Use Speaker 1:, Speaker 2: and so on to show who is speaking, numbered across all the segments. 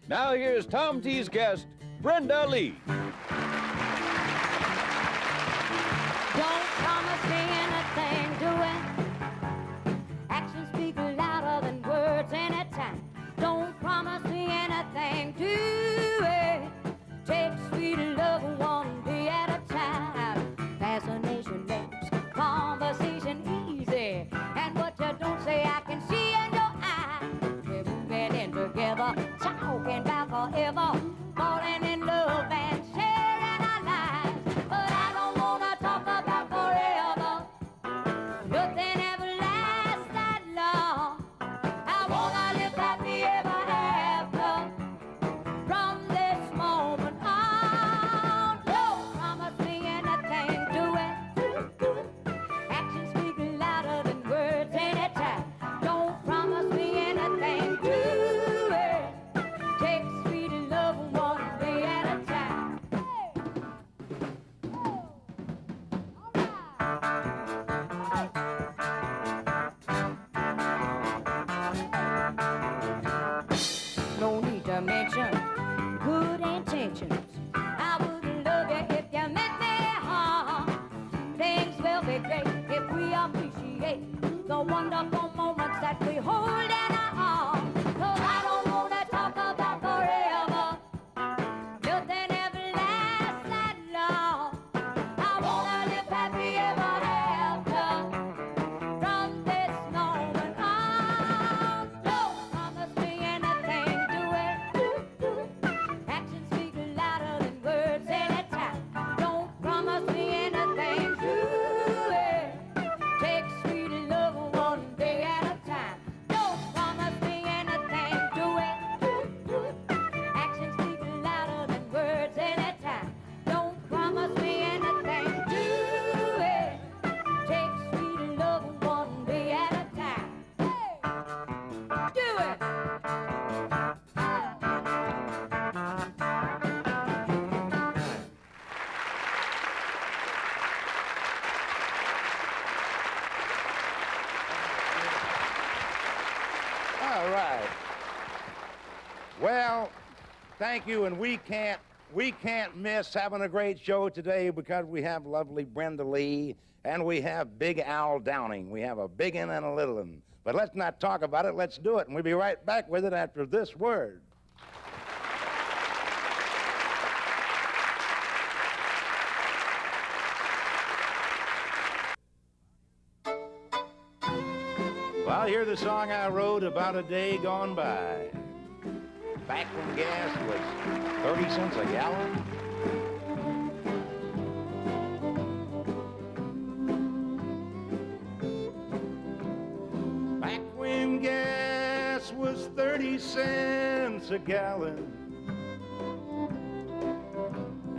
Speaker 1: Now here's Tom T's guest, Brenda Lee.
Speaker 2: Don't promise me anything, do it. Actions speak louder than words anytime. Don't promise me anything, do it. Take sweet love one day at a time. Fascination makes conversation easy. And what you don't say I can see in your eyes. We're moving in together, talking about forever, falling in love and sharing our lives. But I don't wanna talk about forever. Nothing ever lasts that long. I wanna live happy ever after. From this moment on, don't promise me anything, do it. Actions speak louder than words anytime. Don't promise me anything, do it. Take sweet love one day at a time. Hey! Oh! No need to mention good intentions. I would love you if you meant me harm. Things will be great if we appreciate the wonderful moments that we hold in our arms. So I don't want to talk about forever. Nothing ever lasts that long. I want to live happy ever after. From this moment on, don't promise me anything, do it. Actions speak louder than words anytime. Don't promise me anything, do it. Take sweet love one day at a time. Don't promise me anything, do it. Actions speak louder than words anytime. Don't promise me anything, do it. Take sweet love one day at a time. Hey, do it.
Speaker 3: All right. Well, thank you, and we can't miss having a great show today because we have lovely Brenda Lee and we have Big Al Downing. We have a big one and a little one. But let's not talk about it, let's do it, and we'll be right back with it after this word. Well, here's the song I wrote about a day gone by. Back when gas was 30 cents a gallon. Back when gas was 30 cents a gallon.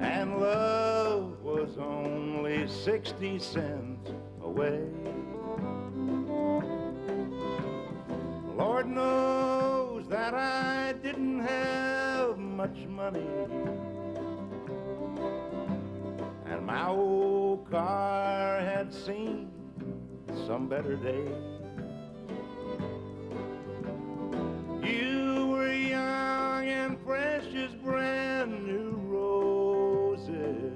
Speaker 3: And love was only 60 cents away. Lord knows that I didn't have much money, and my old car had seen some better days. You were young and fresh as brand new roses,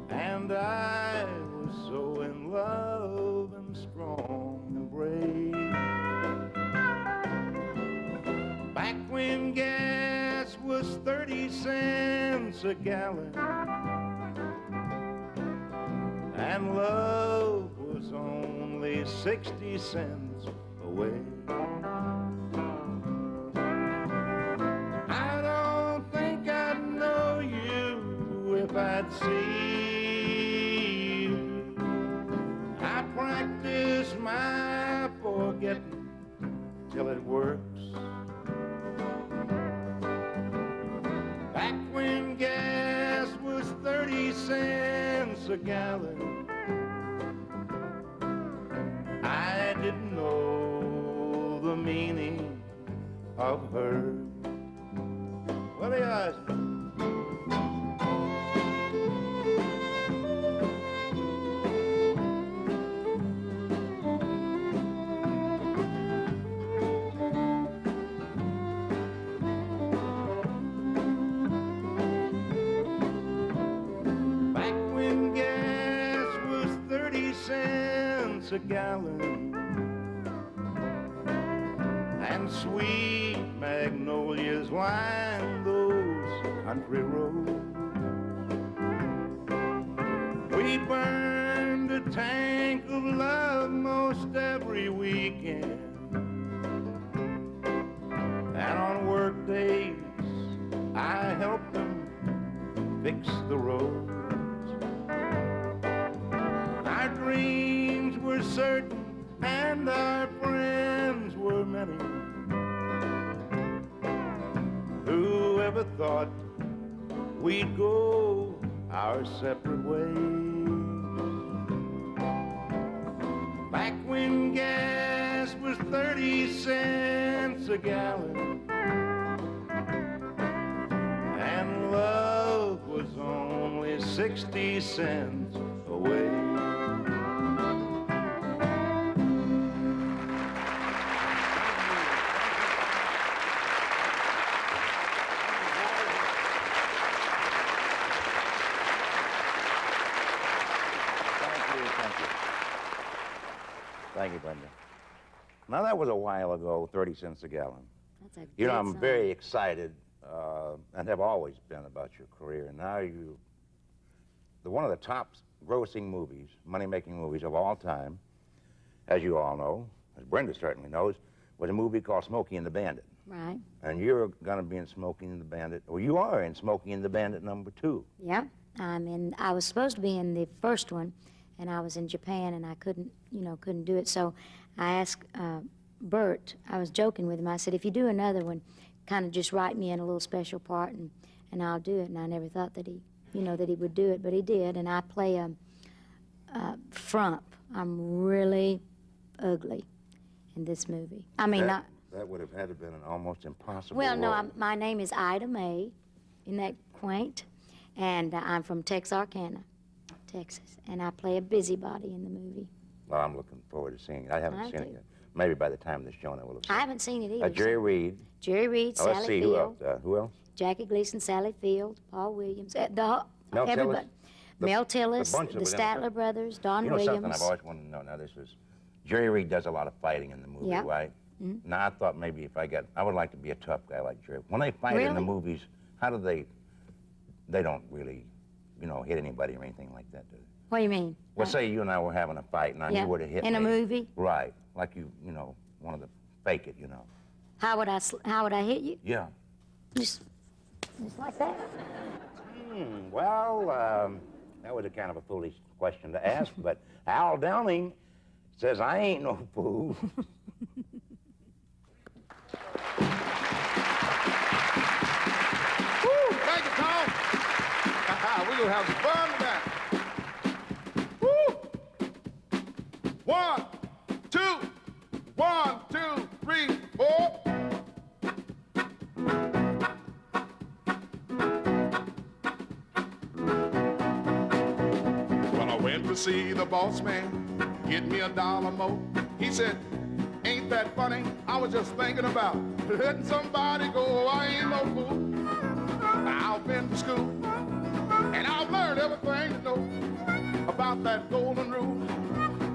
Speaker 3: and I was so in love and strong and brave. Back when gas was 30 cents a gallon and love was only 60 cents away. I don't think I'd know you if I'd see you. I practice my forgetting till it works. Back when gas was 30 cents a gallon, I didn't know the meaning of her. What do you guys? a gallon, and sweet magnolias line those country roads. We burned a tank of love most every weekend, and on work days I helped them fix the roads. Our dreams were certain and our friends were many. Who ever thought we'd go our separate ways? Back when gas was 30 cents a gallon and love was only 60 cents away. Thank you, Brenda. Now, that was a while ago, 30 cents a gallon.
Speaker 2: That's a good
Speaker 3: You know, I'm
Speaker 2: song.
Speaker 3: very excited and have always been about your career. And now one of the top grossing movies, money-making movies of all time, as you all know, as Brenda certainly knows, was a movie called Smokey and the Bandit.
Speaker 2: Right.
Speaker 3: And you're going to be in Smokey and the Bandit, or you are in Smokey and the Bandit #2.
Speaker 2: Yeah. I was supposed to be in the first one, and I was in Japan, and I couldn't do it. So I asked Bert, I was joking with him, I said, if you do another one, kind of just write me in a little special part, and I'll do it. And I never thought that he would do it, but he did. And I play a frump. I'm really ugly in this movie. I mean,
Speaker 3: that would have had to been an almost impossible
Speaker 2: well, no,
Speaker 3: role.
Speaker 2: my name is Ida Mae. Isn't that quaint? And I'm from Texarkana, Texas, and I play a busybody in the movie.
Speaker 3: Well, I'm looking forward to seeing it. I haven't
Speaker 2: I
Speaker 3: seen it
Speaker 2: do.
Speaker 3: yet. Maybe by the time this shown, I will have seen
Speaker 2: I haven't seen it
Speaker 3: it.
Speaker 2: either.
Speaker 3: Jerry Reed.
Speaker 2: Jerry Reed,
Speaker 3: Oh, let's
Speaker 2: Sally
Speaker 3: see,
Speaker 2: Field,
Speaker 3: who else?
Speaker 2: Jackie Gleason, Sally Field, Paul Williams,
Speaker 3: Mel
Speaker 2: everybody.
Speaker 3: Tillis?
Speaker 2: Mel Tillis,
Speaker 3: bunch
Speaker 2: the
Speaker 3: of them.
Speaker 2: Statler brothers, Don
Speaker 3: You know
Speaker 2: Williams.
Speaker 3: something I've always wanted to know? Now, Jerry Reed does a lot of fighting in the movie,
Speaker 2: Yeah.
Speaker 3: right? Mm-hmm. Now, I thought maybe I would like to be a tough guy like Jerry. When they fight in the
Speaker 2: Really?
Speaker 3: movies, how do they don't really, hit anybody or anything like that, do they?
Speaker 2: What do you mean?
Speaker 3: Well, say you and I were having a fight, and
Speaker 2: Yeah,
Speaker 3: you were to hit me.
Speaker 2: in a movie?
Speaker 3: Right, like you wanted to fake it,
Speaker 2: How would I hit you?
Speaker 3: Yeah.
Speaker 2: Just like that.
Speaker 3: Well, that was a kind of a foolish question to ask, but Al Downing says I ain't no fool.
Speaker 4: Woo! Thank you, Tom. We're gonna have some fun tonight. Woo! 1, 2, 1, 2, 3, 4. Well, I went to see the boss man, get me $1 more. He said, ain't that funny? I was just thinking about letting somebody go. I ain't no fool. I've been to school, and I've learned everything to know about that golden rule.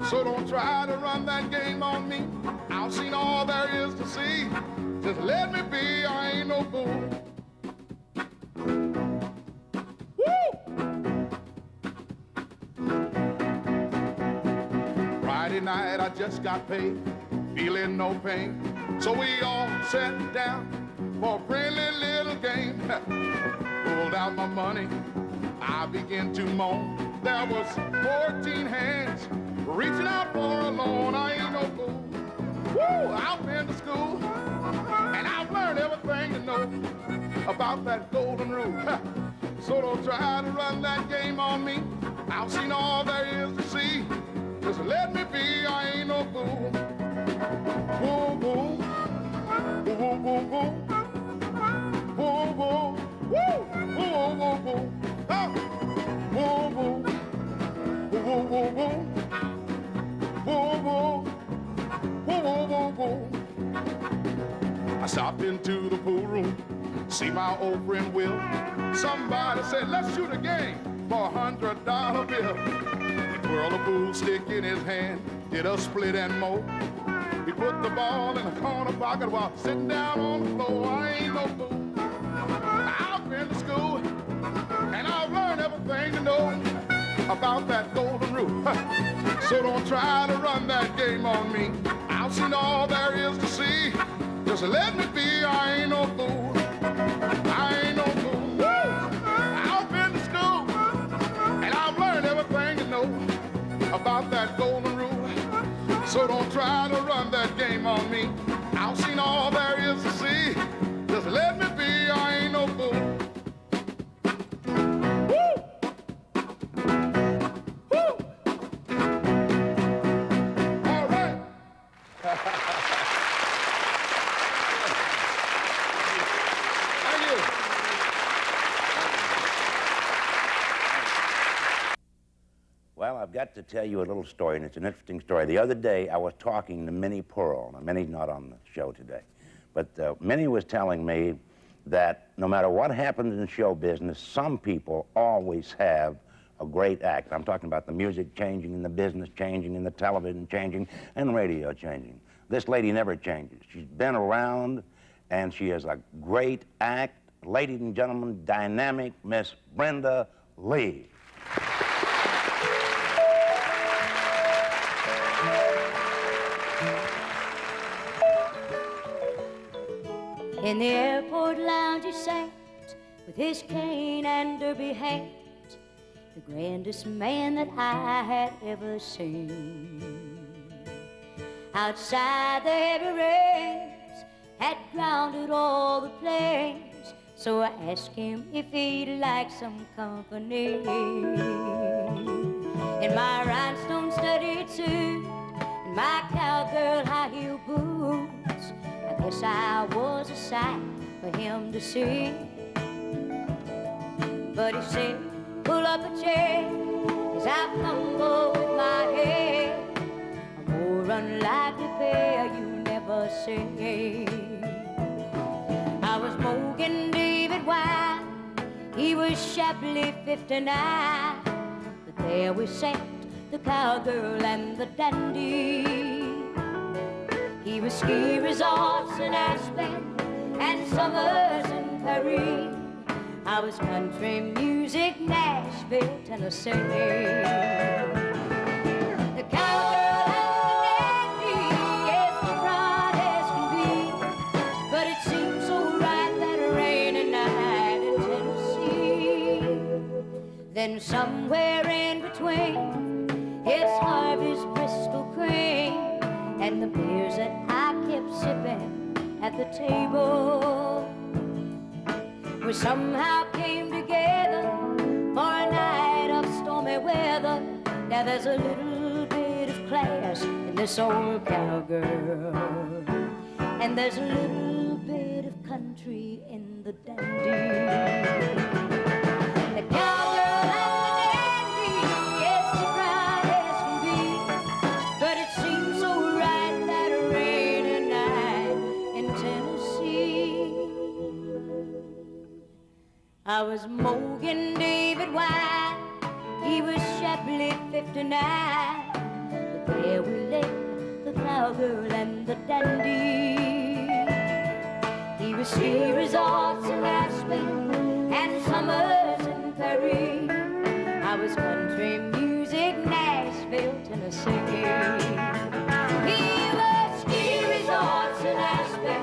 Speaker 4: So don't try to run that game on me. I've seen all there is to see. Just let me be, I ain't no fool. Woo! Friday night I just got paid, feeling no pain. So we all sat down for a friendly little game. Pulled out my money, I began to moan. There was 14 hands reaching out for a loan. I ain't no fool. Woo! I've been to school, and I've learned everything to know about that golden rule. So don't try to run that game on me. I've seen all there is to see. Just let me be, I ain't no fool. Woo, woo. Woo, woo, woo, woo. Woo, woo. Woo, woo, woo, woo. Oh. Woo, woo. Woo, woo, woo, woo. Woo, woo. Woo, woo, woo, woo. I stopped into the pool room, see my old friend Will. Somebody said, let's shoot a game for $100 bill. He twirled a pool stick in his hand, did a split and more. He put the ball in the corner pocket while sitting down on the floor. I ain't no fool. I've been to school, and I've learned everything to know about that golden rule. So don't try to run that game on me. I've seen all there is to see. Just let me be, I ain't no fool. I ain't no fool. Woo! I've been to school, and I've learned everything to know about that golden rule. So don't try to run that game on me. I've seen all there is to see. Just let me be, I ain't no fool.
Speaker 3: Well, I've got to tell you a little story, and it's an interesting story. The other day, I was talking to Minnie Pearl. Now, Minnie's not on the show today, but Minnie was telling me that no matter what happens in show business, some people always have a great act. I'm talking about the music changing, and the business changing, and the television changing, and radio changing. This lady never changes. She's been around, and she has a great act. Ladies and gentlemen, dynamic Miss Brenda Lee.
Speaker 2: In the airport lounge he sat with his cane and derby hat, the grandest man that I had ever seen. Outside the heavy rains had grounded all the planes, so I asked him if he'd like some company. In my rhinestone studded suit and my cowgirl high-heel boots, I guess I was a sight for him to see. But he said, pull up a chair as I fumble with my head, a more unlikely pair you never see. I was Morgan David White, he was shabbily 59, but there we sat, the cowgirl and the dandy. He was ski resorts in Aspen and summers in Paris. I was country music, Nashville, Tennessee. The cowgirl and the dandy, yes, the broad as can be, but it seemed so right that rainy night in Tennessee. Then somewhere in between, it's Harvey's Bristol cream and the beers that I kept sipping at the table, we somehow came together for a night of stormy weather. Now there's a little bit of class in this old cowgirl, and there's a little bit of country in the dandy. The cowgirl and the dandy, yes, the proud as can be, but it seems so right that rainy night in Tennessee. I was Morgan David White, he was shabbily 59, but there we lay, the cowgirl and the dandy. He was ski resorts in Aspen and summers in Paris. I was country music, Nashville, Tennessee. He was ski resorts in Aspen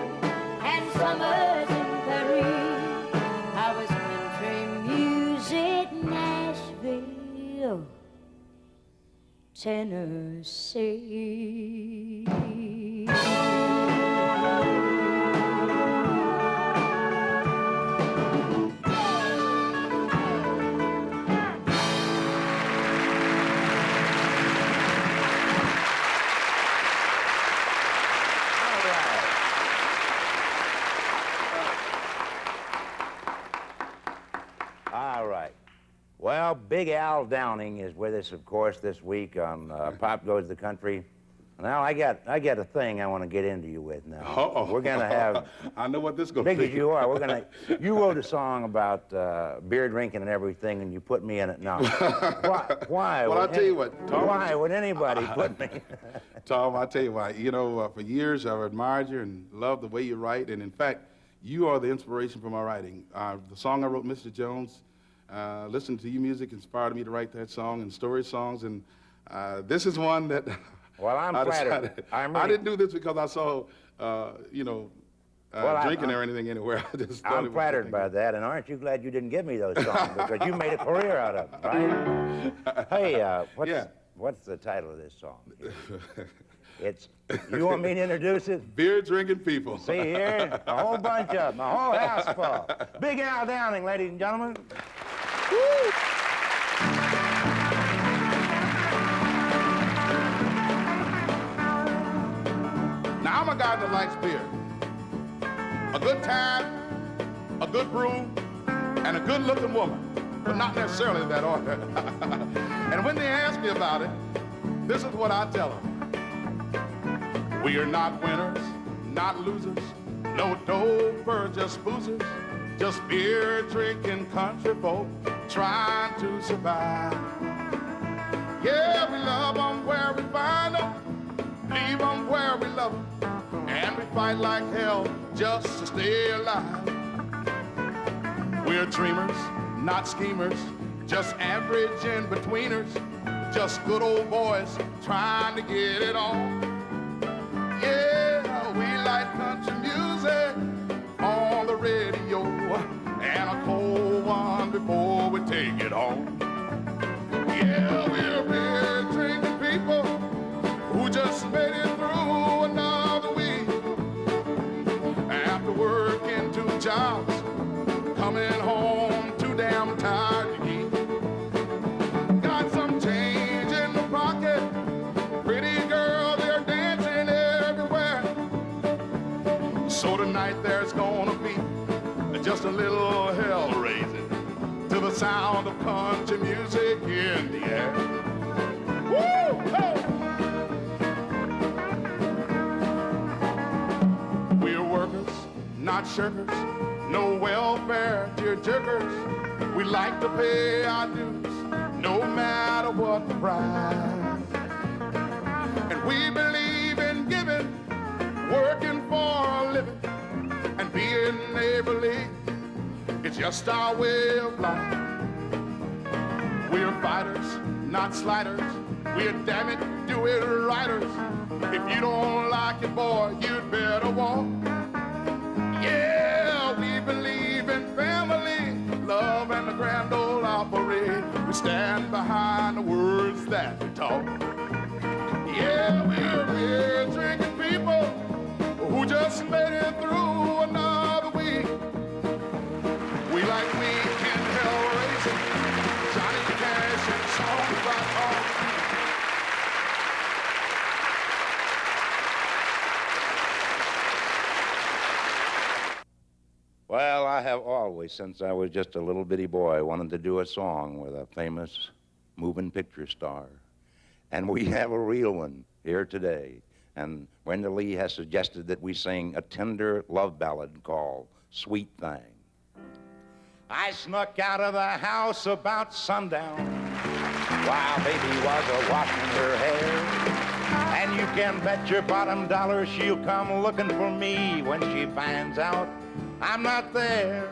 Speaker 2: and summers in Paris. I was country music, Nashville, Tennessee.
Speaker 3: All right. Well, Big Al Downing is with us, of course, this week on Pop Goes the Country. Now, I got a thing I want to get into you with now.
Speaker 4: Uh-oh.
Speaker 3: We're going to have...
Speaker 4: I know what this is going to be.
Speaker 3: Big as you are, we're going to... You wrote a song about beer drinking and everything, and you put me in it now. Why?
Speaker 4: Well, I'll tell you what, Tom...
Speaker 3: Why would anybody put me...
Speaker 4: Tom, I'll tell you why. You know, for years, I've admired you and loved the way you write, and in fact, you are the inspiration for my writing. The song I wrote, Mr. Jones, listening to your music inspired me to write that song, and story songs, and this is one that...
Speaker 3: Well, I'm flattered.
Speaker 4: I didn't do this because I saw, drinking or anything anywhere.
Speaker 3: I'm flattered by that, and aren't you glad you didn't give me those songs? Because you made a career out of them, right? Hey, what's the title of this song? It's, you want me to introduce it?
Speaker 4: Beer drinking people.
Speaker 3: See here, a whole bunch of them, a whole house full. Big Al Downing, ladies and gentlemen. Woo!
Speaker 4: Now, I'm a guy that likes beer. A good time, a good brew, and a good-looking woman, but not necessarily in that order. And when they ask me about it, this is what I tell them. We are not winners, not losers, no dopers, just boozers, just beer-drinking country folk trying to survive. Yeah, we love them where we find them, leave them where we love them, and we fight like hell just to stay alive. We're dreamers, not schemers, just average in-betweeners, just good old boys trying to get it on. Yeah, we like country music on the radio, and a cold one before we take it home. Yeah, we're beer-drinking people who just made it through another week. After working 2 jobs, coming home too damn tired to eat. Got some change in the pocket, pretty girl, they're dancing everywhere. So tonight there's gonna be just a little hell raising to the sound of country music in the air. Woo! Hey! Not shirkers, no welfare tear-jerkers. We like to pay our dues, no matter what the price. And we believe in giving, working for a living, and being neighborly. It's just our way of life. We're fighters, not sliders. We're damn it, do it righters. If you don't like it, boy, you'd better walk. Yeah, we believe in family, love, and the grand ole opera. We stand behind the words that we talk. Yeah, we're beer-drinking people who just made it through another week. We like weekend hell racing, Johnny Cash and songs about all.
Speaker 3: Well, I have always, since I was just a little bitty boy, wanted to do a song with a famous moving picture star. And we have a real one here today. And Brenda Lee has suggested that we sing a tender love ballad called Sweet Thing. I snuck out of the house about sundown while baby was a-washing her hair. And you can bet your bottom dollar she'll come looking for me when she finds out I'm not there.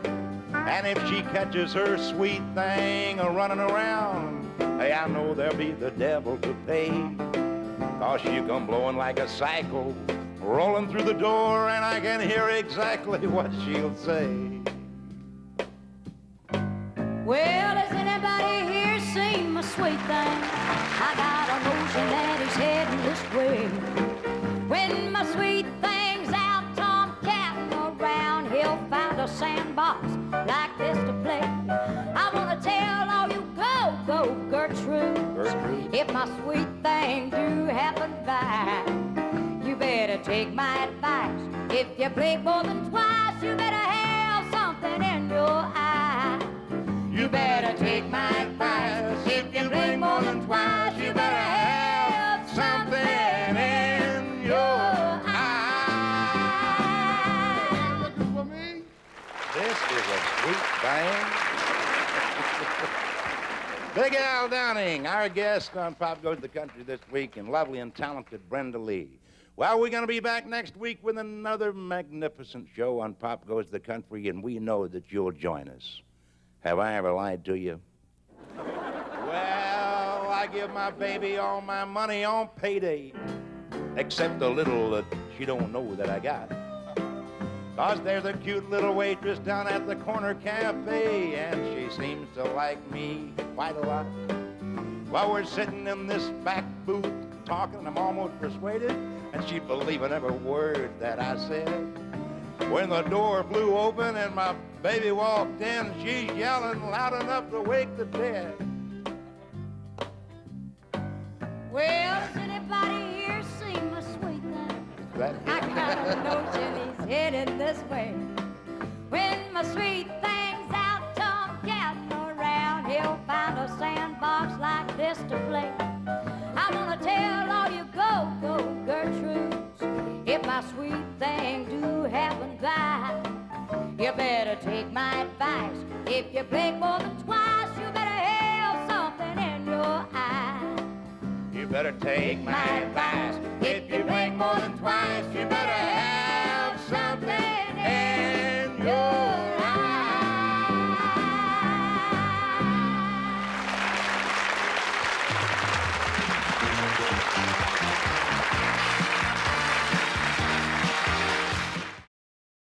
Speaker 3: And if she catches her sweet thing a-running around, hey, I know there'll be the devil to pay. 'Cause she'll come blowing like a cycle, rolling through the door, and I can hear exactly what she'll say.
Speaker 2: Well, has anybody here seen my sweet thing? I got a notion that he's heading this way. When my sweet thing's out tomcatting around, he'll find a sandbox like this to play. I want to tell all you go Gertrude, if my sweet thing do happen by, you better take my advice. If you blink more than twice, you better have something in your eye. You better take my advice. If you blink more than twice, you better have something in
Speaker 3: This is a sweet thing. Big Al Downing, our guest on Pop Goes the Country this week, and lovely and talented Brenda Lee. Well, we're going to be back next week with another magnificent show on Pop Goes the Country, and we know that you'll join us. Have I ever lied to you? Well, I give my baby all my money on payday, except the little that she don't know that I got. 'Cause there's a cute little waitress down at the corner cafe, and she seems to like me quite a lot. While we're sitting in this back booth talking, I'm almost persuaded, and she's believing every word that I said. When the door flew open and my baby walked in, she's yelling loud enough to wake the dead.
Speaker 2: Well, does anybody here seen my sweet thing?
Speaker 3: That
Speaker 2: I got a notion he's headed this way. When my sweet thing's out tomcatting around, he'll find a sandbox like this to play. I wanna tell all you go-go Gertrudes, if my sweet thing do happen by, you better take my advice. If you blink more than twice, you better have something in your eye.
Speaker 3: You better take my advice. If you blink more than twice, you better